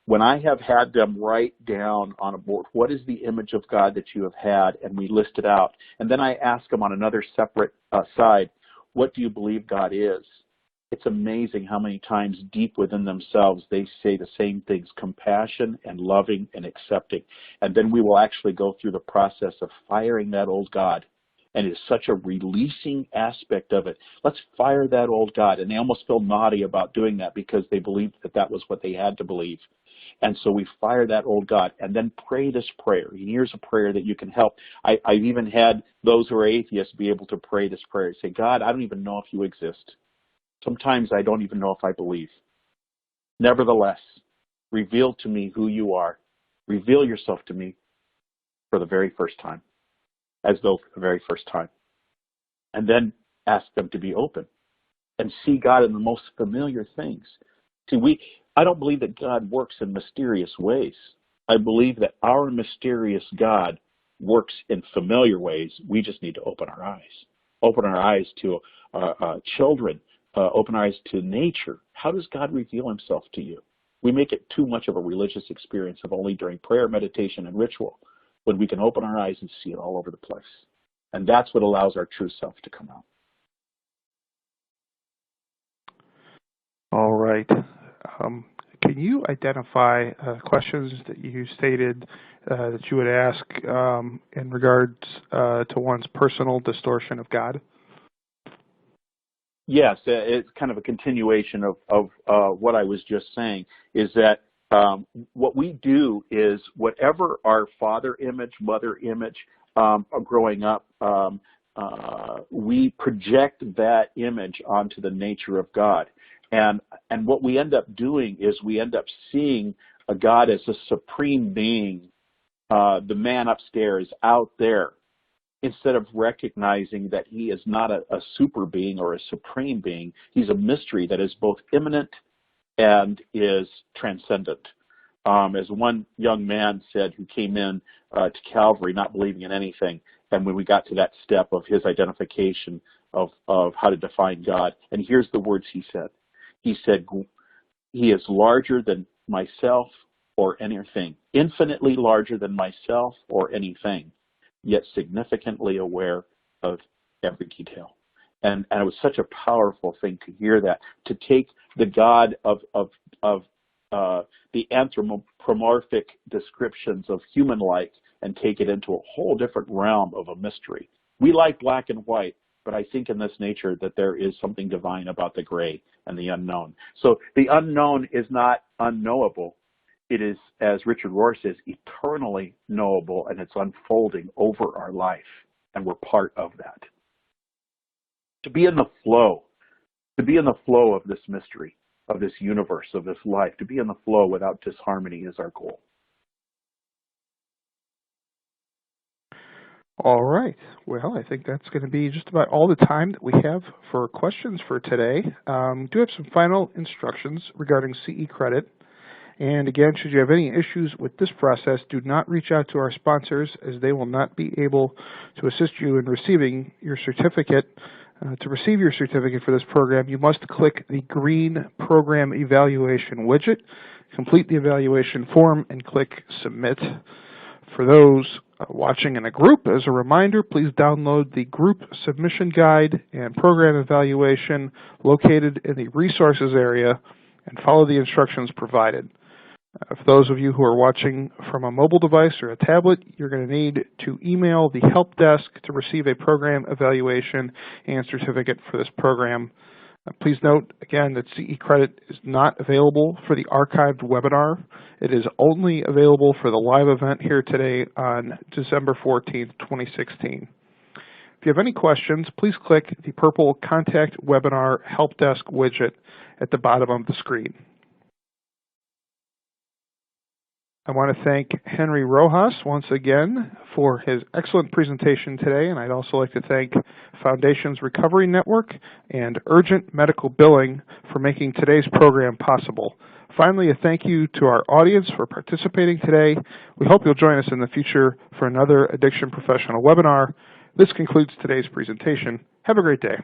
when I have had them write down on a board, what is the image of God that you have had, and we list it out, and then I ask them on another separate side, what do you believe God is? It's amazing how many times deep within themselves they say the same things, compassion and loving and accepting. And then we will actually go through the process of firing that old God. And it's such a releasing aspect of it. Let's fire that old God. And they almost feel naughty about doing that because they believed that that was what they had to believe. And so we fire that old God and then pray this prayer. And here's a prayer that you can help. I've even had those who are atheists be able to pray this prayer. Say, God, I don't even know if you exist. Sometimes I don't even know if I believe. Nevertheless, reveal to me who you are. Reveal yourself to me for the very first time, as though for the very first time. And then ask them to be open and see God in the most familiar things. See, I don't believe that God works in mysterious ways. I believe that our mysterious God works in familiar ways. We just need to open our eyes. Open our eyes to children. Open our eyes to nature. How does God reveal himself to you? We make it too much of a religious experience of only during prayer, meditation, and ritual, when we can open our eyes and see it all over the place. And that's what allows our true self to come out. All right. Can you identify questions that you stated that you would ask in regards to one's personal distortion of God? Yes, it's kind of a continuation of what I was just saying, is that what we do is whatever our father image, mother image growing up, we project that image onto the nature of God. And what we end up doing is we end up seeing a God as a supreme being, the man upstairs out there, instead of recognizing that he is not a super being or a supreme being. He's a mystery that is both immanent and is transcendent. As one young man said who came in to Calvary not believing in anything, and when we got to that step of his identification of how to define God, and here's the words he said. He said, he is larger than myself or anything, infinitely larger than myself or anything, yet significantly aware of every detail. And it was such a powerful thing to hear that, to take the God of the anthropomorphic descriptions of human-like and take it into a whole different realm of a mystery. We like black and white, but I think in this nature that there is something divine about the gray and the unknown. So the unknown is not unknowable. It is, as Richard Rohr says, eternally knowable, and it's unfolding over our life, and we're part of that. To be in the flow of this mystery, of this universe, of this life, to be in the flow without disharmony is our goal. All right. Well, I think that's going to be just about all the time that we have for questions for today. We do have some final instructions regarding CE credit. And again, should you have any issues with this process, do not reach out to our sponsors, as they will not be able to assist you in receiving your certificate. To receive your certificate for this program, you must click the green Program Evaluation widget, complete the evaluation form, and click Submit. For those watching in a group, as a reminder, please download the group submission guide and program evaluation located in the resources area and follow the instructions provided. For those of you who are watching from a mobile device or a tablet, you're going to need to email the help desk to receive a program evaluation and certificate for this program. Please note, again, that CE credit is not available for the archived webinar. It is only available for the live event here today on December 14th, 2016. If you have any questions, please click the purple Contact Webinar Help Desk widget at the bottom of the screen. I want to thank Henry Rojas once again for his excellent presentation today, and I'd also like to thank Foundations Recovery Network and Urgent Medical Billing for making today's program possible. Finally, a thank you to our audience for participating today. We hope you'll join us in the future for another Addiction Professional webinar. This concludes today's presentation. Have a great day.